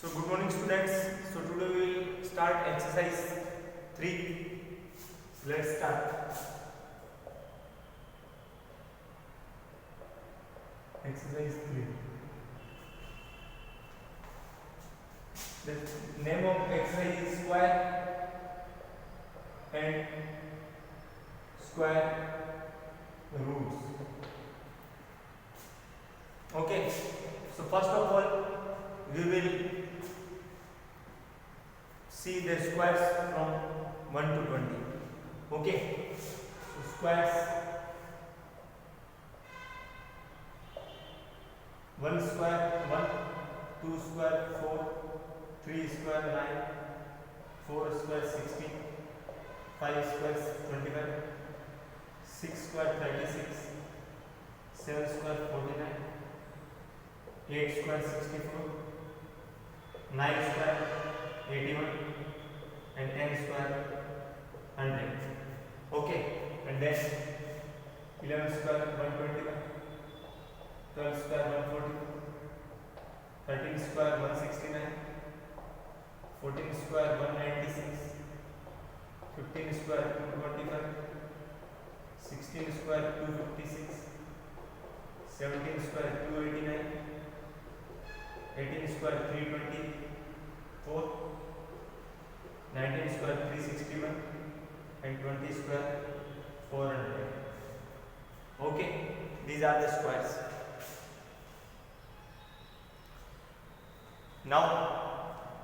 So good morning students. So today we will start exercise 3. Let's start. Exercise 3. The name of exercise is square and square roots. Okay. So first of all we will see the squares from 1 to 20. Okay, so squares 1 square 1, 2 square 4, 3 square 9, 4 square 16, 5 square 25, 6 square 36, 7 square 49, 8 square 64, 9 square 81 and n square 100. Okay, and then 11 square 121, 12 square 140, 13 square 169, 14 square 196, 15 square 225, 16 square 256, 17 square 289, 18 square 324, 19 square 361 and 20 square 400. Okay, these are the squares. Now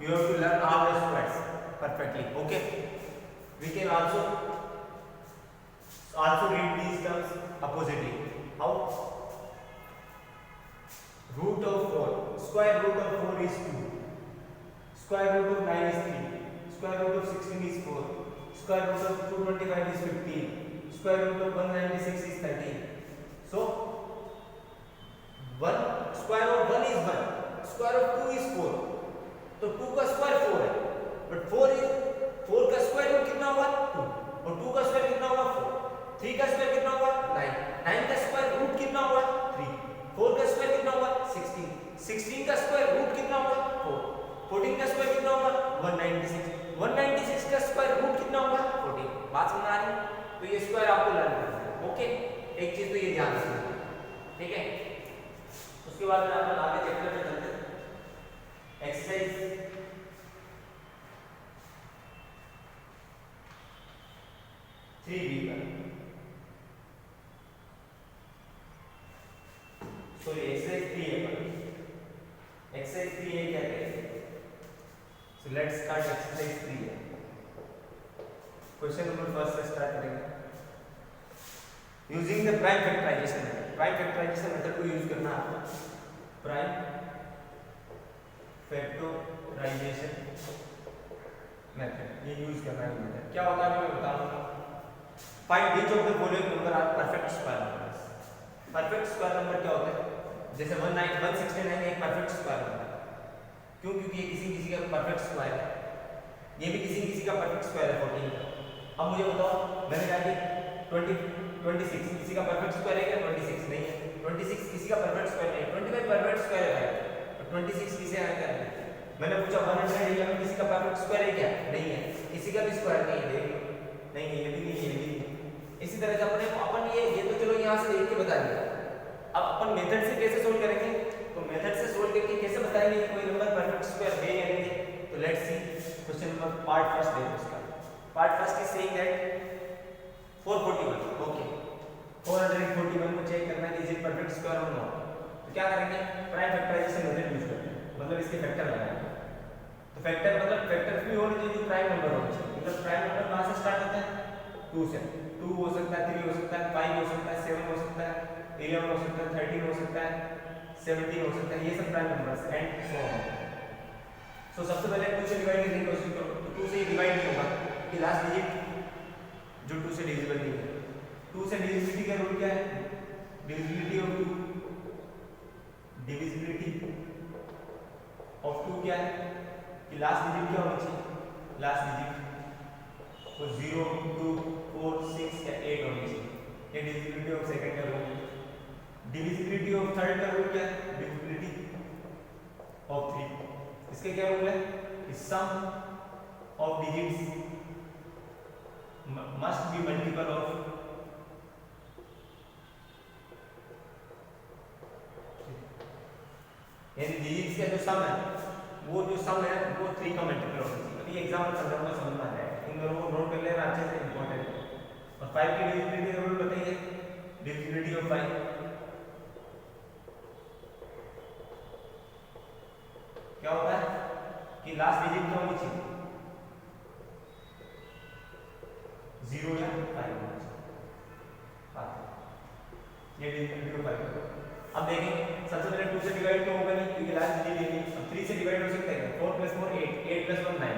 you have to learn all the squares perfectly. Okay, we can also read these terms oppositely. How? Root of 4, square root of 4 is 2, square root of 9 is 3, square root of 16 is 4, square root of 225 is 15, square root of 196 is 13. So, square of 1 is 1, square of 2 is 4. तो 2 का square 4 है, but 4 का square root कितना हुआ 2 और 2 का square कितना हुआ 4, 3 का स्क्वायर कितना हुआ 9, 9 का स्क्वायर रूट कितना हुआ 3, 4 का स्क्वायर कितना हुआ 16, 16 का स्क्वायर रूट कितना हुआ 4, 14 का स्क्वायर कितना हुआ 196, 196 का स्क्वायर रूट कितना हुआ 14. बात समझ आ रही? तो ये स्क्वायर आपको लर्न करना है. ओके, एक चीज तो ये ध्यान रखना, ठीक है. उसके बाद में अपन आगे चैप्टर में चलते हैं. एक्सरसाइज 3b पर. सॉरी, एक्सरसाइज 3a पर. एक्सरसाइज 3a क्या कहते हैं? So let's start exercise 3a. Question number first से स्टार्ट करेंगे. Using the prime factorisation method. Prime factorisation method को यूज करना है. प्राइम फैक्टराइजेशन मेथड ये यूज करना है. मेथड क्या होता है मैं बताऊंगा. Find which of the following number are perfect square numbers. Perfect square number क्या होता है? जैसे 169 एक परफेक्ट स्क्वायर नंबर है. क्यों? क्योंकि ये किसी का परफेक्ट स्क्वायर है. ये भी किसी का परफेक्ट स्क्वायर है 14 का. अब मुझे बताओ, मैंने कहा कि 26 किसी का परफेक्ट स्क्वायर है क्या? 26 नहीं है. 26 किसी का परफेक्ट स्क्वायर नहीं है. 25 परफेक्ट स्क्वायर है, तो 26 किसे है क्या? मैंने पूछा 111 किसी का परफेक्ट स्क्वायर है क्या? नहीं है. किसी का भी स्क्वायर नहीं है. नहीं है, ये भी नहीं है, ये भी नहीं. इसी तरह से अपन ये तो चलो यहाँ से देख के बता दिया. अब अपन मेथड से कैसे सोल्व करेंगे? तो मेथड से सोल्व करके कैसे बताएंगे कोई नंबर परफेक्ट स्क्वायर है या नहीं है? तो let's see question number part first देखो. इसका part first is saying that 441. Okay, 441 को चेक करना है कि इज इट परफेक्ट स्क्वायर और नॉट. तो क्या करेंगे? प्राइम फैक्टराइजेशन मेथड यूज करेंगे. मतलब इसके फैक्टर लगाएंगे. तो फैक्टर मतलब फैक्टर भी होने चाहिए जो प्राइम नंबर होना चाहिए. मतलब प्राइम नंबर कहां से स्टार्ट होता है? 2 से. 2 हो सकता है, 3 हो सकता है, 5 हो सकता है, 7 हो सकता है, 11 हो सकता है, 13 हो सकता है, 17 हो सकता है. ये सब prime numbers and so on. So सबसे पहले 2 से डिवाइड करने की कोशिश करो. तो 2 से डिवाइड नहीं होगा कि लास्ट डिजिट जो 2 से डिविजिबल नहीं है. 2 से डिविजिबिलिटी का रूल क्या है? Divisibility of 2. डिविजिबिलिटी ऑफ 2 क्या है? कि लास्ट डिजिट क्या होनी चाहिए? लास्ट डिजिट तो 0, 2, 4, 6 या 8 होनी चाहिए. ये डिविजिबिलिटी ऑफ सेकंड का रूल. डिविजिबिलिटी ऑफ थर्ड का रूल क्या है? Divisibility of 3. इसके क्या रूल है कि sum of digits must be multiple of यानी डिजिट्स का जो सम है वो जो सम है वो 3 का मल्टीपल होना चाहिए। अभी एग्जांपल समझाऊंगा, समझ में आ जाएगा, इन दोनों को नोट कर लेना अच्छे से, इंपॉर्टेंट है। और 5 की डिविजिबिलिटी का रूल बताइए, डिविजिबिलिटी ऑफ 5 क्या होता है कि लास्ट डिजिट क्या होनी चाहिए, 0 या 5 होना चाहिए। ये डिविजिबिलिटी ऑफ 5। अब देखें सबसे पहले 2 से डिवाइड तो होगा नहीं क्योंकि लास्ट डिजिट है नहीं। अब 3 से डिवाइड हो सकता है, 4 + 4 8, 8 + 1 9,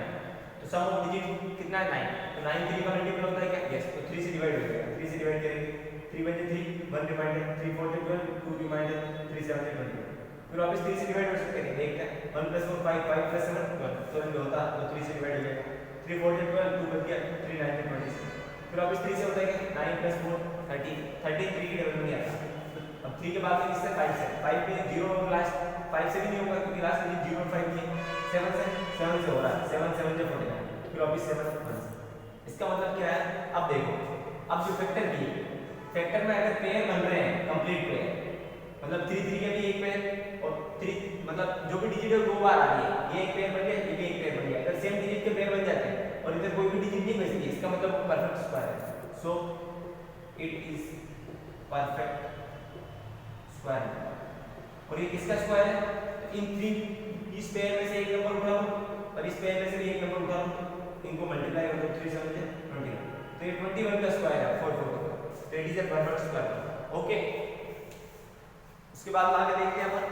तो सम ऑफ डिजिट कितना है 9, तो 9 3 का मल्टीपल होता है क्या, यस, तो 3 से डिवाइड हो जाएगा। 3 से डिवाइड करेंगे, 3 × 3 1 रिमाइंडर, 3 × 4 = 12, 2 रिमाइंडर, 3 × 7 = 20। फिर वापस 3 से डिवाइड हो सकते हैं, देखते हैं 1 + 4 5, 5 + 7 12, 12 में होता तो 3 से डिवाइड हो जाएगा। 3 × 4 = 12, 2 बच गया, 3 × 9 = 26। फिर वापस 3 से होता है क्या, 9 + 4 13, 13 3 के टेबल में आता। अब 3 के बाद में किससे 5 से, 5 में 0 और लास्ट 5 से भी नहीं होगा क्योंकि लास्ट डिजिट 0 और 5 की 7 से हो रहा है, 7 7 से 49, फिर वापस 7 1 से। इसका मतलब क्या है, अब देखो, अब जो फैक्टर भी फैक्टर में अगर पेयर बन रहे हैं कंप्लीट पेयर, मतलब 3 3 के भी एक पेयर और 3 मतलब जो भी डिजिट है 2 बार आ रही है, ये एक पेयर बन गया, ये भी एक पेयर बन गया, अगर सेम डिजिट के पेयर बन जाते हैं और इधर कोई भी डिजिट नहीं बचती, इसका मतलब परफेक्ट स्क्वायर है। So it is perfect square. और ये किसका स्क्वायर है, इन 3 इस पेयर में से एक नंबर उठा लो और इस पेयर में से भी एक नंबर उठा लो, इनको मल्टीप्लाई कर दो, 3 7 20, तो ये 21 का स्क्वायर है 444, तो it is a perfect square. Okay, उसके बाद आगे देखते हैं अपन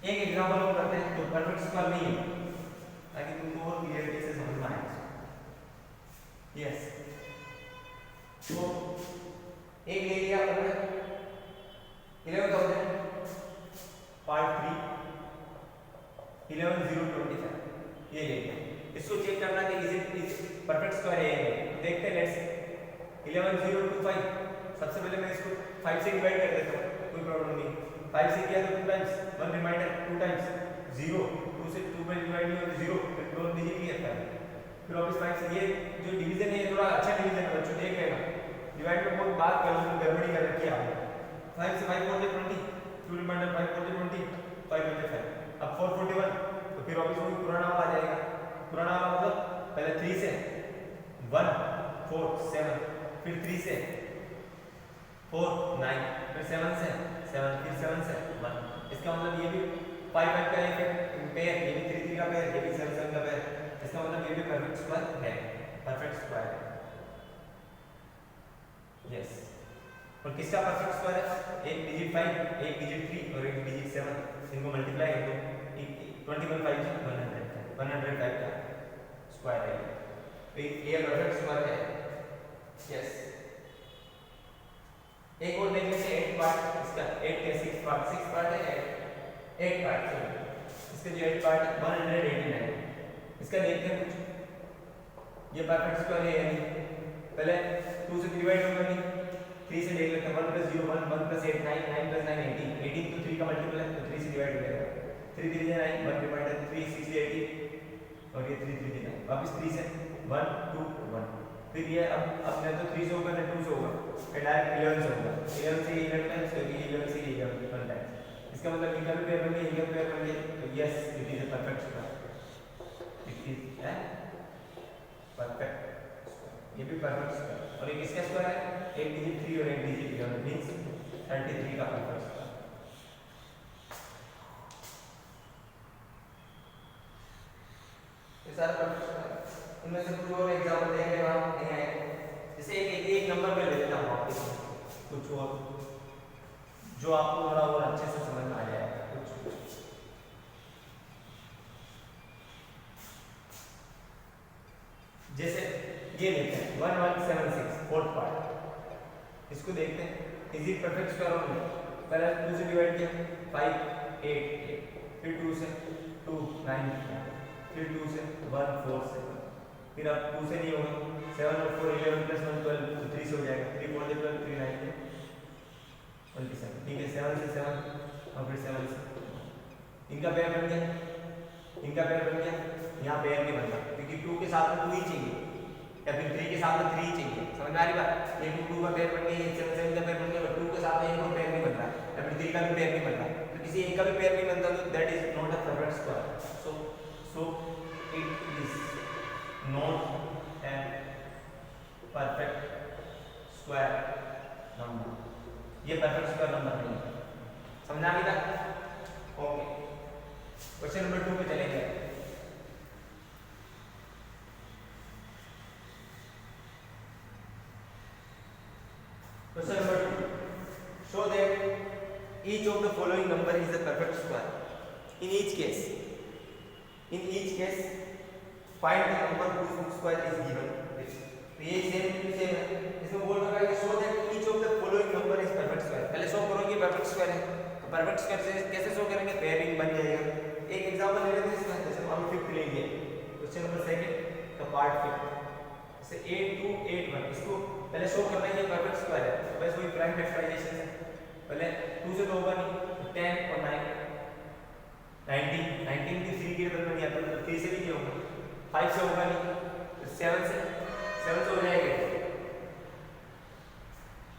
एक एग्जांपल और करते हैं जो परफेक्ट स्क्वायर नहीं है ताकि तुमको और क्लियरिटी से समझ में आए। यस, तो एक ले लिया हमने 11,000 पार्ट 3 11,025, ये ले लिया। इसको चेक करना कि इज परफेक्ट स्क्वायर है या नहीं, देखते हैं। लेट्स 11,025, सबसे पहले मैं इसको 5 से डिवाइड कर देता हूं, कोई प्रॉब्लम नहीं। 5 से किया तो 2 टाइम्स, 1 रिमाइंडर, 2 टाइम्स 0, 2 से 2 में डिवाइड नहीं होता 0, फिर 2 डिजिट ही आता है। फिर वापस 5 से, ये जो डिवीजन है ये थोड़ा अच्छा डिवीजन है बच्चों, देख लेना। डिवाइड में बहुत बात कर लो, गड़बड़ी कर रखी है आपने। 5 से 5 4 20, 2 रिमाइंडर 5 4 20, 5 5। अब 441, तो फिर वापस वही पुराना वाला आ जाएगा। पुराना वाला मतलब पहले 3 से 1 4 7, फिर 3 से 4 9, फिर 7 से 7, फिर 7 से 1। इसका मतलब ये भी 5 5 का एक पेयर, ये भी 3 3 का पेयर, ये भी 7 7 का पेयर। इसका मतलब ये भी परफेक्ट स्क्वायर है, परफेक्ट स्क्वायर है। यस, और किसका परफेक्ट स्क्वायर है, एक डिजिट 5, एक डिजिट 3 और एक डिजिट 7, इनको मल्टीप्लाई कर दो, 21 5 से 105 का स्क्वायर है, तो ये परफेक्ट स्क्वायर है। यस, एक और देख लेते हैं 8 पार्ट इसका, 8 के 6 पार्ट, 6 पार्ट है 8 पार्ट, इसका जो 8 पार्ट 189, इसका देखते हैं कुछ, ये परफेक्ट स्क्वायर है यानी पहले 2 से डिवाइड होगा नहीं, 3 से देख लेते हैं, 1 + 0 1, 1 + 8 9, 9 + 9 18, 18 तो 3 का मल्टीपल है, तो 3 से डिवाइड हो जाएगा। 3 3 9, 1 रिमाइंडर, 3 6 18 और ये 3 3 9, वापस 3 से 1 2 1, फिर ये अब न तो 3 से होगा न 2 से होगा, फिर डायरेक्ट 11 से होगा, 11 से 11 टाइम्स, तो ये 11 से 11 टाइम्स। इसका मतलब इनका भी पेयर बन गया, इनका पेयर बन गया, तो yes it is a perfect square, it is a perfect, ये भी परफेक्ट स्क्वायर। और ये किसका स्क्वायर है, एक डिजिट 3 और एक डिजिट 11, मींस 33 का परफेक्ट स्क्वायर। ये सारा परफेक्ट स्क्वायर। इनमें से कुछ और एग्जांपल देंगे हम, नहीं आए, जैसे एक नंबर में ले लेता हूं आपके कुछ और जो आपको थोड़ा और अच्छे से समझ में आ जाएगा। कुछ जैसे ये लेते हैं 1176 4th पार्ट, इसको देखते हैं इज इट परफेक्ट स्क्वायर और नहीं। पहले 2 से डिवाइड किया 5 8 8, फिर 2 से 2 9, फिर 2 से 1 4 7, फिर अब 2 से नहीं होगा, 7 और 4 11 + 1 12, तो 3 से हो जाएगा, 27, ठीक है, 7 से 7 और फिर 7 से इनका पेयर बन गया, इनका पेयर बन गया। यहाँ पेयर नहीं बनता क्योंकि 2 के साथ में 2 ही चाहिए या फिर 3 के साथ में 3 ही चाहिए। समझ में आ रही बात? ये 2 का पेयर बन गया, ये 7 7 का पेयर बन गया, 2 के साथ में एक और पेयर नहीं बन रहा या फिर 3 का भी पेयर नहीं बन रहा, तो किसी एक का भी पेयर नहीं बनता, तो that is not a perfect square. So it is not a perfect square number, ये परफेक्ट स्क्वायर नंबर नहीं है। समझ आ गई बात? ओके, क्वेश्चन नंबर 2 पे चलेंगे। Question number 2. Show that each of the following number is a perfect square. In each case, find the number whose square is given. तो ये सेम है। इसमें बोल रखा है कि show that each of the following number is perfect square. पहले show करो कि perfect square है। तो perfect square से कैसे शो करेंगे? पेयरिंग बन जाएगा। एक एग्जांपल ले लेते हैं इसका, जैसे हम 5th ले लिए। क्वेश्चन नंबर 2 का पार्ट 5 जैसे 8 2 8 1, इसको पहले शो करना है ये परफेक्ट स्क्वायर है, तो बस वही प्राइम फैक्टराइजेशन है। पहले 2 से तो होगा नहीं, 10 और 9 19 की 3 के बदले में नहीं आता, तो 3 से भी नहीं होगा, 5 से होगा नहीं, तो 7 से हो जाएगा,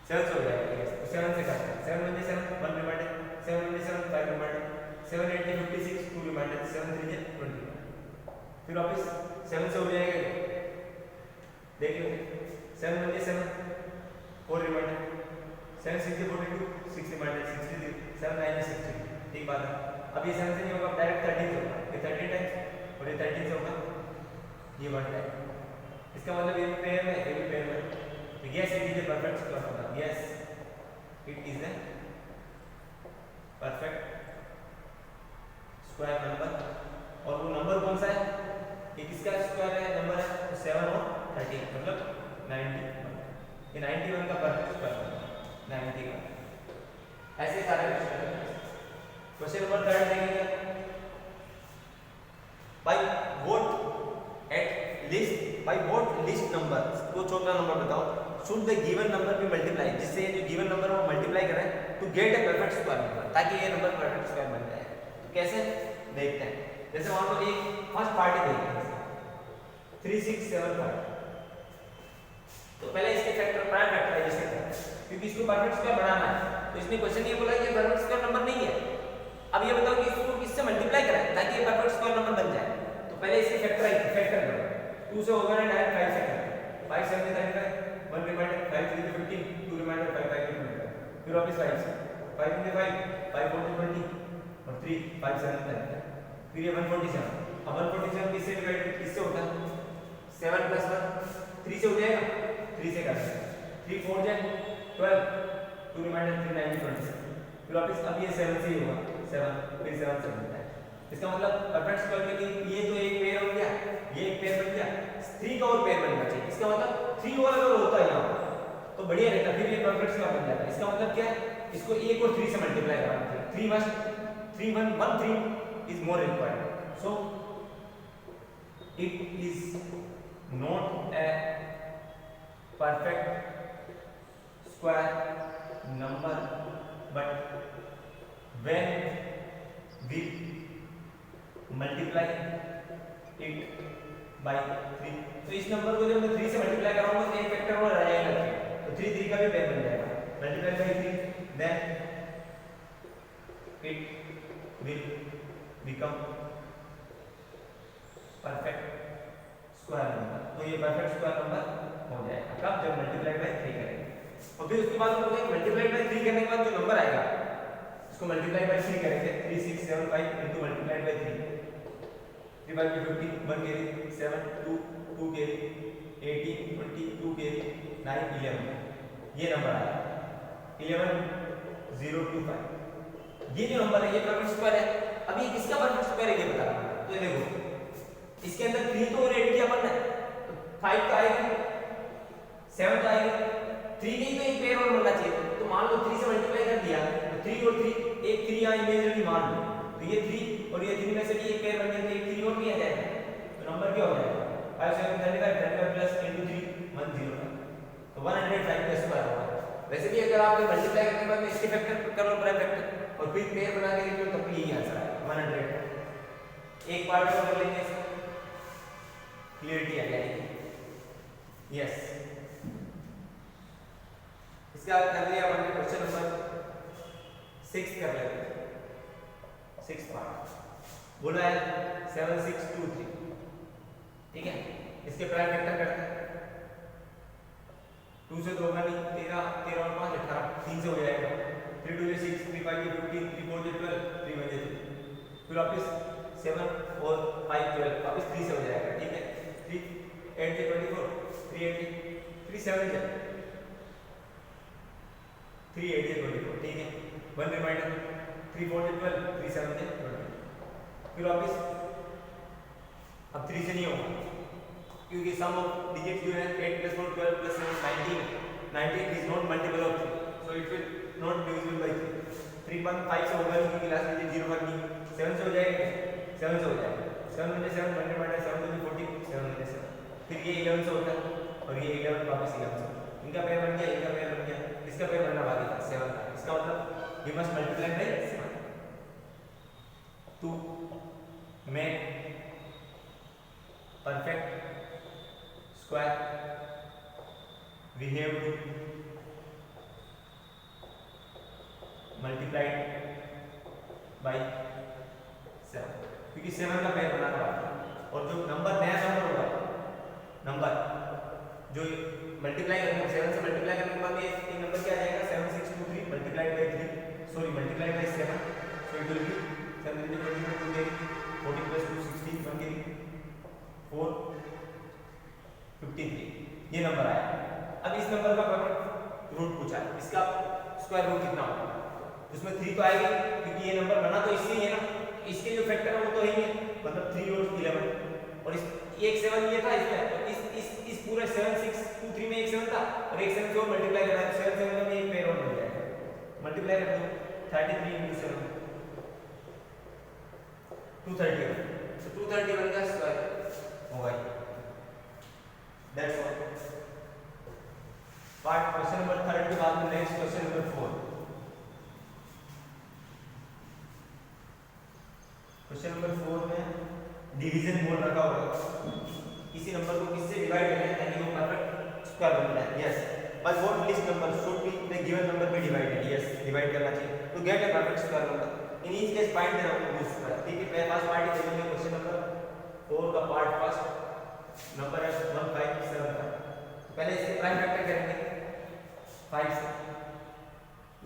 7 से हो जाएगा, तो 7 से करते हैं। 7 1 7 1 रिमाइंडर, 7 1 7 5 रिमाइंडर, 7 8 56 2 रिमाइंडर, 7 3 20, फिर वापस 7 से हो जाएगा। देखिए 7 1 7 4 रिमाइंडर, 7 6 42 6 रिमाइंडर, 63 7 9 60, ठीक बात है। अब ये 7 से नहीं होगा, डायरेक्ट 13 से होगा, ये 13 टाइम्स और ये 13 से होगा, ये 1 टाइम। इसका मतलब ये पेयर में, ये भी पेयर में, तो yes it is a perfect square number, yes it is a perfect square number. और वो नंबर कौन सा है? ये किसका स्क्वायर है नंबर है? तो 7 और 13 मतलब 91, ये 91 का परफेक्ट स्क्वायर नंबर 91। ऐसे सारे क्वेश्चन नंबर 3 देखेंगे। बाय व्हाट लिस्ट नंबर, वो चौथा नंबर बताओ, should the given number be multiply, जिससे ये जो गिवन नंबर है वो मल्टीप्लाई करें to get a perfect square number, ताकि ये नंबर परफेक्ट स्क्वायर बन जाए। तो कैसे देखते हैं? जैसे मान लो एक फर्स्ट पार्टी देखते हैं 3 6 7 5, तो पहले इसके फैक्टर प्राइम फैक्टराइजेशन करते हैं क्योंकि इसको परफेक्ट स्क्वायर बनाना है। तो इसने क्वेश्चन ये बोला कि ये परफेक्ट स्क्वायर नंबर नहीं है। अब ये बताओ कि इसको किससे मल्टीप्लाई करें ताकि ये परफेक्ट स्क्वायर नंबर बन जाए। तो पहले इसके फैक्टर करो, 2 से होगा ना, डायरेक्ट 5 से करें, 5 7 35 1 रिमाइंडर, 5 3 15 2 रिमाइंडर, 5 5 रिमाइंडर, फिर वापस 5 से 5 5 5 4 20 और 3 5 7 10, फिर ये 147। अब 147 किससे डिवाइड, किससे होता है? 7 + 1 3 से हो जाएगा, 3 से करते हैं, 3 4 जाए 12 2 रिमाइंडर 3 9 27, फिर वापस अब ये 7 से ही होगा, 7 फिर 7 से बनता है। इसका मतलब परफेक्ट स्क्वायर के लिए ये तो एक पेयर हो गया, ये एक पेयर बन गया, 3 का और पेयर बनना चाहिए। इसका मतलब 3 और अगर होता है यहाँ तो बढ़िया रहता, फिर ये परफेक्ट स्क्वायर बन जाता है। इसका मतलब क्या है? इसको 1 और 3 से मल्टीप्लाई करना चाहिए, 3 must 3 1 1 3 is more required. So it is not a perfect square number, but when we multiply it by 3, तो इस नंबर को जब मैं 3 से मल्टीप्लाई करूंगा तो एक फैक्टर और रह जाएगा, तो 3 3 का भी पेयर बन जाएगा, multiply by 3, then it will become perfect square number। तो ये perfect square number हो जाएगा कब? जब मल्टीप्लाई बाय 3 करेंगे। और फिर उसके बाद हम बोलते हैं मल्टीप्लाई बाय 3 करने के बाद जो नंबर आएगा इसको मल्टीप्लाई बाय 3 करेंगे, 3 6 7 5 into multiply by 3, 3 by 50 1 carry 7 2 2 carry 18 20 2 carry 9 11, ये नंबर आया 11 0 2 5। ये जो नंबर है ये परफेक्ट स्क्वायर है। अब ये किसका परफेक्ट स्क्वायर है ये बता रहा हूं। तो ये देखो इसके अंदर 3 तो और 8 क्या बनना है, 5 का आएगा 7 का आएगा, 3 नहीं तो एक पेयर और बनना चाहिए। तो मान लो 3 से मल्टीप्लाई कर दिया तो 3 और 3 एक 3 यहां इमेजिनरी मान लो, तो ये 3 और ये 3 में से भी एक पेयर बन गया, तो एक 3 और भी आ जाएगा, तो नंबर क्या हो जाएगा 5 7 35 35 प्लस 3 1 0, तो 105 का स्क्वायर होगा। वैसे भी अगर आप मल्टीप्लाई करने के बाद में इसके फैक्टर कर लो प्राइम फैक्टर और फिर पेयर बना के लिख लो तब भी यही आंसर आएगा 100। एक पार्ट और कर लेंगे इसका, क्लियरिटी आ जाएगी। यस, इसका कर लिया हमने। क्वेश्चन नंबर 6 कर लेते हैं। 6 पार्ट बोला है 7 6 2 3, ठीक है। इसके प्राइम फैक्टर करते हैं। 2 से 2 होगा नहीं, 13 13 और 5 18, 3 से हो जाएगा। 3 2 6 3 5 15 3 4 12 3 1 3, फिर वापस 7 और 5 12, वापस 3 से हो जाएगा, ठीक है। 3 8 से 24 3 8 3 7 से 3 8 से 24, ठीक है। 1 रिमाइंडर 3 4 से 12 3 7 से 20, फिर वापस अब 3 से नहीं होगा क्योंकि सम ऑफ डिजिट जो है 8 + 4 12 + 7 19, 19 is not multiple of 3, so it will not divisible by 3। 3.5 से होगा नहीं क्योंकि लास्ट डिजिट 0 का नहीं। 7 से हो जाएगा, 7 से हो जाएगा। 7 × 7 1 रिमाइंडर 7 × 14 7 × 7, फिर ये 11 से होता है और ये 11 वापस 11 से। इनका पेयर बन गया, इनका पेयर बन गया, इसका पेयर बनना बाकी था 7 का। इसका मतलब we must multiply by 7 to make perfect square. We have to multiply by 7 क्योंकि 7 का पेयर बनाना होगा और जो नंबर नया नंबर होगा, नंबर जो मल्टीप्लाई करने 7 से मल्टीप्लाई करने के बाद ये नंबर क्या आ जाएगा 7 6 2 3 multiplied by 3, sorry multiplied by 7, so it will be 7 × 22 14 + 2 16 23 4 53, ये नंबर आया। अब इस नंबर का रूट पूछा है, इसका स्क्वायर रूट कितना होगा, उसमें 3 तो आएगा क्योंकि ये नंबर बना तो इससे ही है ना, इसके जो फैक्टर है वो तो ही है, मतलब 3 और 11 और इस एक 7 ये था इसमें, तो इस पूरे 7 6 2 3 में एक 7 था और एक 7 से और मल्टीप्लाई करना है, 7 से मतलब एक पेयर और मिल जाएगा, मल्टीप्लाई कर दो 33 × 7 231, तो 231 का स्क्वायर होगा। That's all part. Question number 3 के बाद में next question number 4। Question number 4 में डिवीजन बोल रखा होगा, किसी नंबर को किससे डिवाइड करना है ताकि वो परफेक्ट स्क्वायर बन जाए। Yes, but what least number should be the given number be divided. Yes, divide करना चाहिए to get a perfect square number. In each case find the root square, ठीक है। पहले फर्स्ट पार्ट ही देखेंगे, question number 4 का part first number है 1575। पहले इसके प्राइम फैक्टर करेंगे 5 से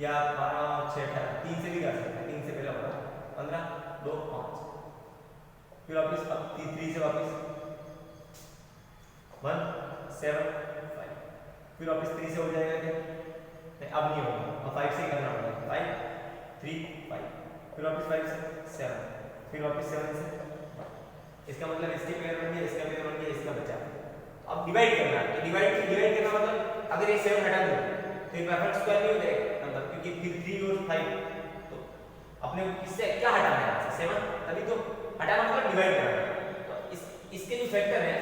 या 12 6 18, 3 से भी कर सकते हैं, 3 से पहले होगा 15 2 5, फिर वापस अब 3 से वापस 1 7 5, फिर वापस 3 से हो जाएगा क्या, नहीं अब नहीं होगा, अब 5 से ही करना होगा, 5 3 5, फिर वापस 5 से 7, फिर वापस 7 से, इसका मतलब इसके पेयर बन गया, इसका पेयर बन गया, इसका बचा। अब डिवाइड करना है, तो डिवाइड करना मतलब अगर ये 7 हटा दो तो ये परफेक्ट स्क्वायर नहीं हो जाएगा नंबर, क्योंकि फिर 3 और 5 तो अपने को किससे क्या हटाना है 7, तभी तो हटाना मतलब डिवाइड करना। तो इसके जो फैक्टर है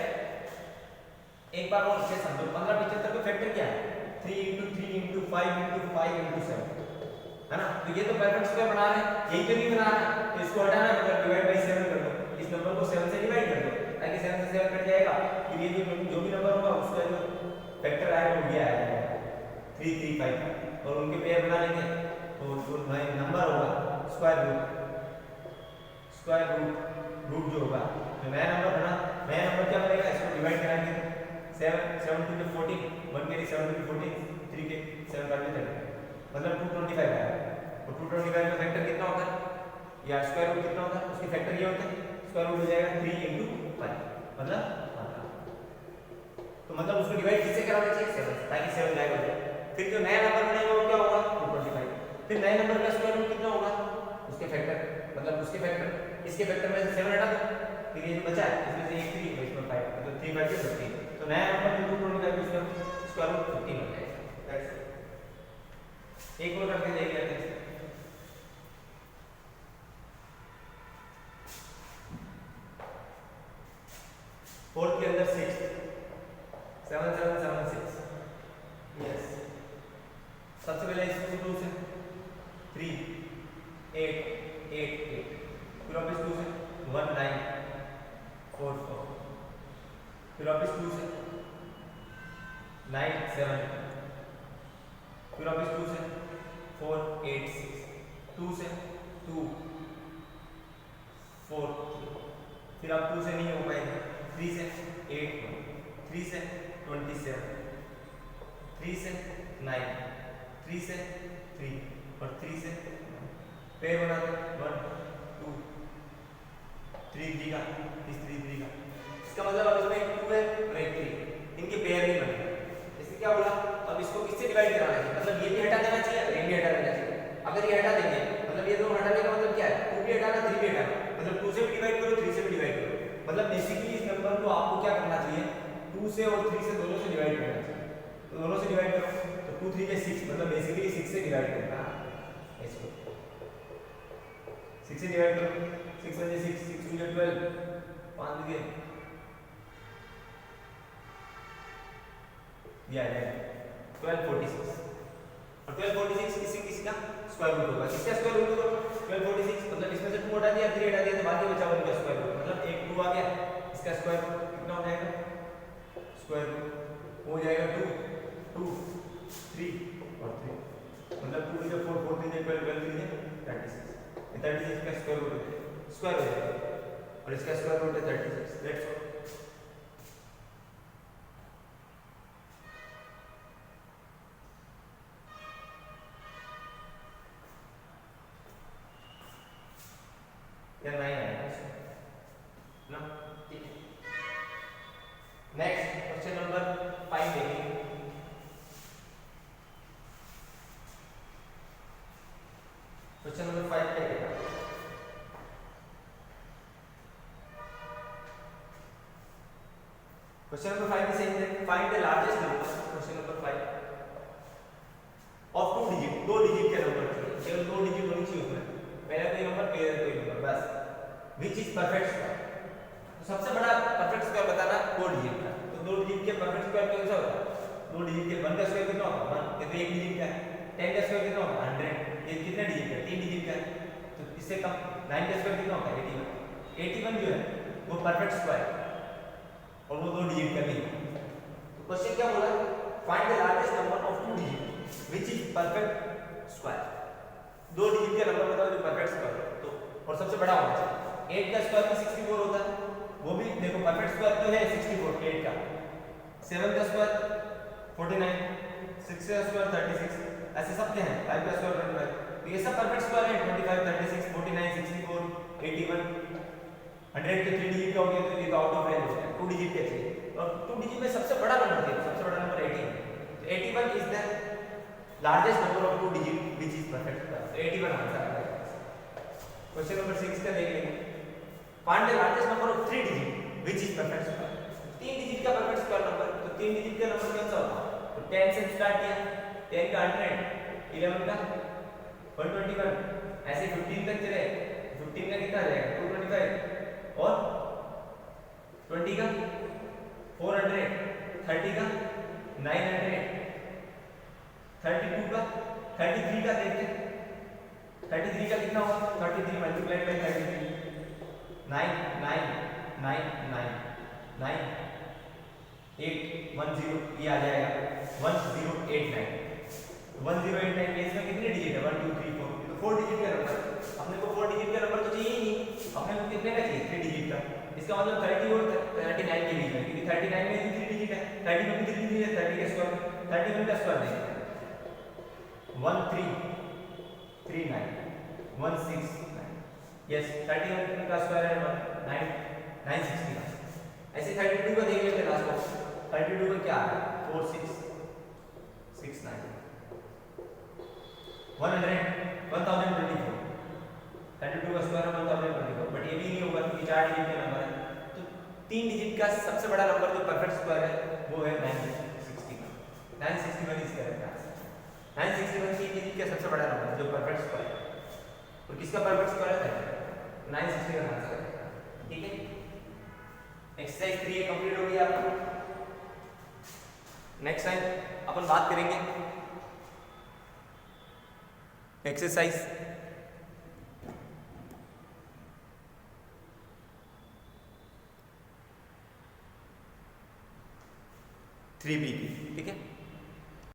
एक बार और अच्छे समझो, 1575 का फैक्टर क्या है 3 × 3 × 5 × 5 × 7 है ना। तो ये तो परफेक्ट स्क्वायर बना रहे हैं, यही तो नहीं बना रहा है, तो इसको हटाना है मतलब डिवाइड बाय 7 कर दो, इस नंबर को 7 से डिवाइड कर दो ताकि 7 से 7 कट जाएगा, फिर ये जो भी नंबर होगा उसका जो फैक्टर आएगा वो ये आएगा 3 3 5 और उनके पेयर बना लेंगे, तो जो नंबर होगा स्क्वायर रूट जो होगा, तो नया नंबर बना, नया नंबर क्या बनेगा, इसको डिवाइड कराएंगे 7 7 × 14 1 के 7 × 14 3 के 7 5 30 मतलब 225 आएगा। तो 225 का फैक्टर कितना होता है या स्क्वायर रूट कितना होता है, उसके फैक्टर ये होते हैं, स्क्वायर रूट हो जाएगा 3 × 5 मतलब 15, तो मतलब उसको डिवाइड किससे कराना चाहिए 7 से, ताकि 7 गायब हो जाए। फिर जो नया नंबर बनेगा वो क्या होगा 225, फिर नए नंबर का स्क्वायर रूट कितना होगा उसके फैक्टर, मतलब उसके फैक्टर इसके फैक्टर में से 7 हटा दो, फिर ये जो बचा है इसमें से एक 3 है, इसमें 5 मतलब 3 5 15, तो नया नंबर जो 225 उसका स्क्वायर रूट 15 हो जाएगा। दैट्स एक और करके देखिए कैसे। 4 के अंदर 6 7 7 7 6, यस 7, फिर वापस 2 से 4 8 6, 2 से 2 4 फिर अब 2 से नहीं हो पाएगा, 3 से 8 3 से 27, 3 से 9, 3 से 3 और 3 से पेयर बना दो 1 2 3 3 का, इस 3 3 का, इसका मतलब अब इसमें एक 2 है और एक 3, इनके पेयर नहीं बने। इससे क्या बोला, अब इसको किससे डिवाइड कराना है, मतलब ये भी हटा देना चाहिए और ये भी हटा देना चाहिए। अगर ये हटा देंगे मतलब ये दोनों हटाने का मतलब क्या है, 2 भी हटाना 3 भी हटाना, मतलब 2 से भी डिवाइड करो 3 से भी डिवाइड करो, मतलब बेसिकली इस नंबर को आपको क्या करना चाहिए, 2 से और 3 से दोनों से डिवाइड करना चाहिए। तो दोनों से डिवाइड करो तो 2 3 के 6, मतलब बेसिकली 6 से डिवाइड करना है इसको, 6 से डिवाइड करो, 6 1 6 6 2 12, 5 के ये आ जाएगा 1246 और 1246 किसी किसी का स्क्वायर रूट होगा, किसका स्क्वायर रूट होगा 1246, मतलब इसमें से 2 हटा दिया 3 हटा दिया तो बाकी बचा 1 का स्क्वायर रूट, मतलब एक 2 आ गया, इसका स्क्वायर रूट कितना हो जाएगा, स्क्वायर रूट हो जाएगा 2 2 3 और 3, मतलब 2 4 4 3 12 12 36, 36 का स्क्वायर रूट स्क्वायर हो जाएगा और इसका स्क्वायर रूट है 36, दैट्स ऑल। या 9 आएगा ना, ठीक है। नेक्स्ट क्वेश्चन नंबर 5 देखेंगे। क्वेश्चन नंबर 5 क्या कहता है, क्वेश्चन नंबर 5 सेम है, find the largest number, question number 5 of 2 digit, 2 digit के नंबर चाहिए, केवल 2 डिजिट होनी चाहिए उसमें, पहला कोई नंबर पहला कोई नंबर बस, विच इज परफेक्ट स्क्वायर, तो सबसे बड़ा परफेक्ट स्क्वायर बताना 2 डिजिट का, तो 2 डिजिट के परफेक्ट स्क्वायर कैसा होता है, 2 डिजिट के 1 का स्क्वायर कितना होगा 1, ये तो 1 डिजिट का है, 10 का स्क्वायर कितना होगा 100, ये कितने डिजिट का 3 डिजिट का है, तो इससे कम 9 का स्क्वायर कितना होगा 81, 81 जो है वो परफेक्ट स्क्वायर और वो 2 डिजिट का भी है। तो क्वेश्चन क्या बोला, find the largest number of 2 digit which is perfect square, 2 digit का नंबर बताओ जो परफेक्ट स्क्वायर है, तो और सबसे बड़ा होना चाहिए, 8 का स्क्वायर भी 64 होता है, वो भी देखो परफेक्ट स्क्वायर तो है 64 8 का, 7 का स्क्वायर 49, 6 का स्क्वायर 36, ऐसे सब के हैं, 5 का स्क्वायर 25, तो ये सब परफेक्ट स्क्वायर है, 25 36 49 64 81, 100 के 3 डिजिट का हो गया तो ये तो आउट ऑफ रेंज हो गया, 2 डिजिट के चाहिए, और 2 डिजिट में सबसे बड़ा नंबर चाहिए, सबसे बड़ा नंबर 18, तो 81 is the largest number of 2 digit which is perfect square, तो 81 आंसर आ जाएगा। क्वेश्चन नंबर 6 का देख लेंगे, find the largest number of 3 digit which is perfect square, 3 digit का परफेक्ट स्क्वायर नंबर, तो 3 डिजिट का नंबर कौन सा होगा, तो 10 से स्टार्ट किया, 10 का 100, 11 का 121, ऐसे 15 तक चले, 15 का कितना आ जाएगा 225 और 20 का 400, 30 का 900, 32 का 33 का देखते हैं, 33 का कितना होगा 33 मल्टीप्लाइड बाय 33, 9 9 9 9 9 8 10 ये आ जाएगा 1089, 1089 के इसमें कितने डिजिट है 1 2 3 4, तो 4 डिजिट का नंबर, अपने को 4 डिजिट का नंबर तो चाहिए ही नहीं, अपने को कितने का चाहिए 3 डिजिट का, इसका मतलब 30 और 39 के बीच में, क्योंकि 39 में भी 3 डिजिट है, 30 में भी 3 डिजिट है, 30 का स्क्वायर 31 का स्क्वायर देंगे 1339 169, यस 31 का स्क्वायर है 969, ऐसे 32 का देख लेते हैं लास्ट बॉक्स, 32 का क्या आ रहा है 4669, 1024, 32 का स्क्वायर है 1024, बट ये भी नहीं होगा क्योंकि 4 डिजिट का नंबर है, तो 3 डिजिट का सबसे बड़ा नंबर जो परफेक्ट स्क्वायर है वो है 961, 961 इज करेक्ट आंसर, 961 3 डिजिट का सबसे बड़ा नंबर जो परफेक्ट स्क्वायर है, और किसका परफेक्ट स्क्वायर है 961 आंसर है, ठीक है। एक्सरसाइज 3 कंप्लीट हो गई आपकी, नेक्स्ट टाइम अपन बात करेंगे एक्सरसाइज 3B की, ठीक है।